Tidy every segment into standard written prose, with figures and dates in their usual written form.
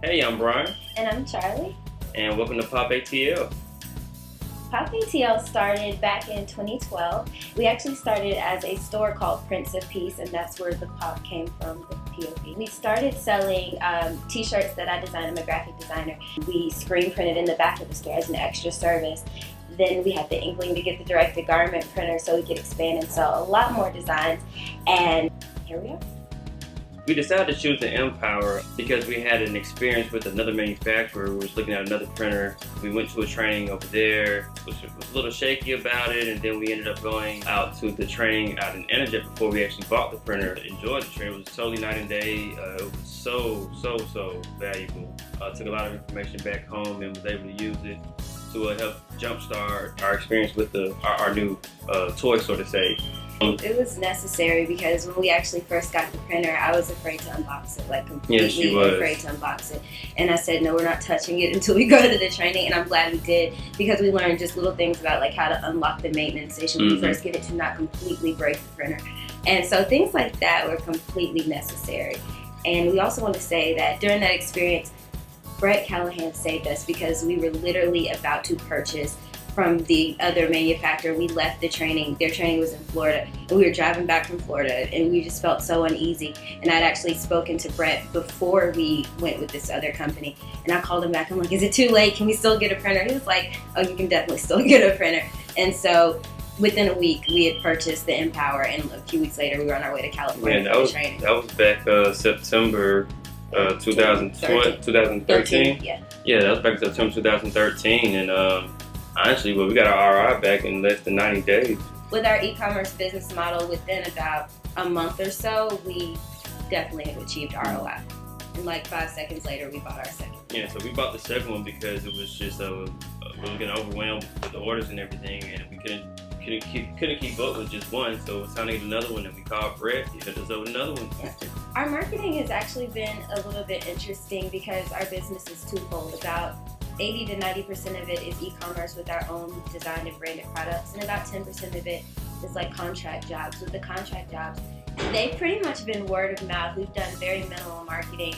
Hey, I'm Brian. And I'm Charlie. And welcome to POP ATL. POP ATL started back in 2012. We actually started as a store called Prince of Peace, and that's where the POP came from, the POP. We started selling t-shirts that I designed. I'm a graphic designer. We screen printed in the back of the store as an extra service. Then we had the inkling to get the direct-to-garment printer so we could expand and sell a lot more designs. And here we are. We decided to choose the mPower because we had an experience with another manufacturer who was looking at another printer. We went to a training over there, was a little shaky about it, and then we ended up going out to the training out in AnaJet before we actually bought the printer. Enjoyed the training. It was totally night and day. It was so valuable. Took a lot of information back home and was able to use it to help jumpstart our experience with our new toy, so to say. It was necessary because when we actually first got the printer, I was afraid to unbox it, like completely afraid to unbox it. And I said, no, we're not touching it until we go to the training. And I'm glad we did, because we learned just little things about like how to unlock the maintenance station when you first get it to not completely break the printer. And so things like that were completely necessary. And we also want to say that during that experience, Brett Callahan saved us because we were literally about to purchase from the other manufacturer. We left the training. Their training was in Florida, and we were driving back from Florida, and we just felt so uneasy. And I'd actually spoken to Brett before we went with this other company, and I called him back. I'm like, is it too late? Can we still get a printer? He was like, oh, you can definitely still get a printer. And so within a week, we had purchased the mPower, and a few weeks later, we were on our way to California for the training. That was back September 2013. Yeah, that was back in September 2013, and honestly, we got our ROI back in less than 90 days. With our e-commerce business model, within about a month or so, we definitely have achieved ROI. And like 5 seconds later, we bought our second. Yeah, so we bought the second one because it was just we were getting overwhelmed with the orders and everything, and we couldn't keep up with just one. So it was time to get another one, and we called Brett. He hooked us up with another one. Our marketing has actually been a little bit interesting because our business is twofold. About 80 to 90% of it is e-commerce with our own designed and branded products, and about 10% of it is like contract jobs. With the contract jobs, they've pretty much been word of mouth. We've done very minimal marketing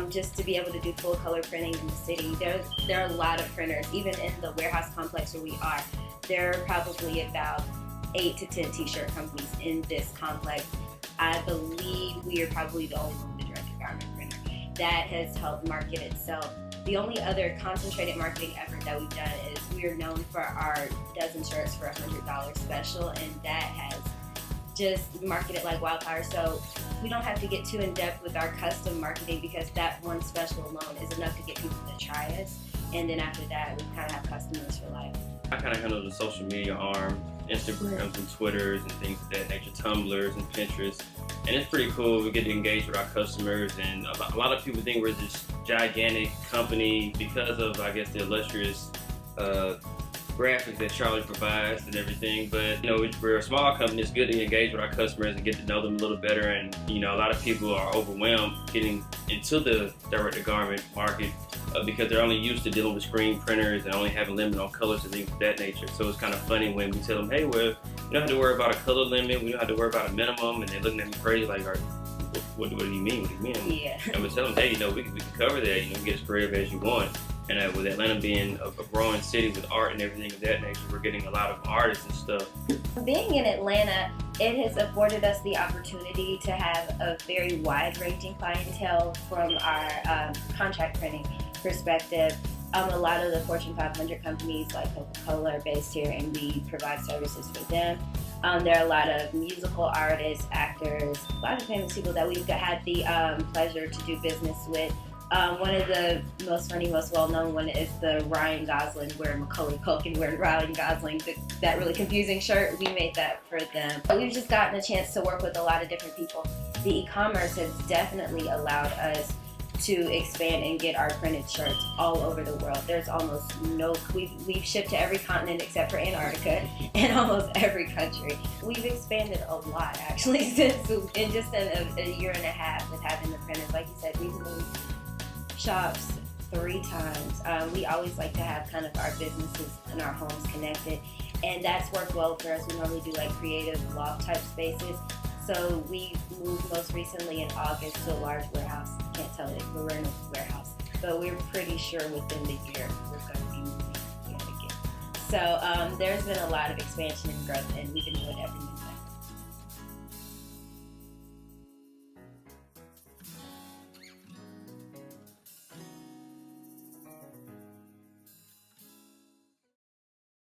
just to be able to do full color printing in the city. There are a lot of printers, even in the warehouse complex where we are. There are probably about 8 to 10 t-shirt companies in this complex. I believe we are probably the only one with a direct-to-garment printer. That has helped market itself. The only other concentrated marketing effort that we've done is we are known for our dozen shirts for $100 special, and that has just marketed like wildfire. So we don't have to get too in depth with our custom marketing because that one special alone is enough to get people to try us. And then after that, we kind of have customers for life. I kind of handle the social media arm, Instagrams and Twitters and things of that nature, Tumblrs and Pinterest. And it's pretty cool. We get to engage with our customers, and a lot of people think we're this gigantic company because of, I guess, the illustrious graphics that Charlie provides and everything. But you know, we're a small company. It's good to engage with our customers and get to know them a little better. And you know, a lot of people are overwhelmed getting into the direct-to-garment market because they're only used to dealing with screen printers and only having limit on colors and things of that nature. So it's kind of funny when we tell them, hey, well, you don't have to worry about a color limit, we don't have to worry about a minimum, and they're looking at me crazy like, what do you mean? What do you mean? Yeah. And we tell them, hey, you know, we can cover that, you know, get as creative as you want. And with Atlanta being a growing city with art and everything of that nature, we're getting a lot of artists and stuff. Being in Atlanta, it has afforded us the opportunity to have a very wide-ranging clientele from our contract printing perspective. A lot of the Fortune 500 companies like Coca-Cola are based here, and we provide services for them. There are a lot of musical artists, actors, a lot of famous people that we've had the pleasure to do business with. One of the most funny, most well-known one is the Ryan Gosling, where Macaulay Culkin wearing Ryan Gosling, that really confusing shirt. We made that for them. We've just gotten a chance to work with a lot of different people. The e-commerce has definitely allowed us to expand and get our printed shirts all over the world. There's almost no, we've shipped to every continent except for Antarctica and almost every country. We've expanded a lot actually since in just a year and a half with having the printers. Like you said, we've moved shops 3 times. We always like to have kind of our businesses and our homes connected, and that's worked well for us. We normally do like creative loft type spaces. So we moved most recently in August to a large warehouse. Can't tell it, but we're in a warehouse. but we're pretty sure within the year we're going to be moving again. So there's been a lot of expansion and growth, and we've been doing everything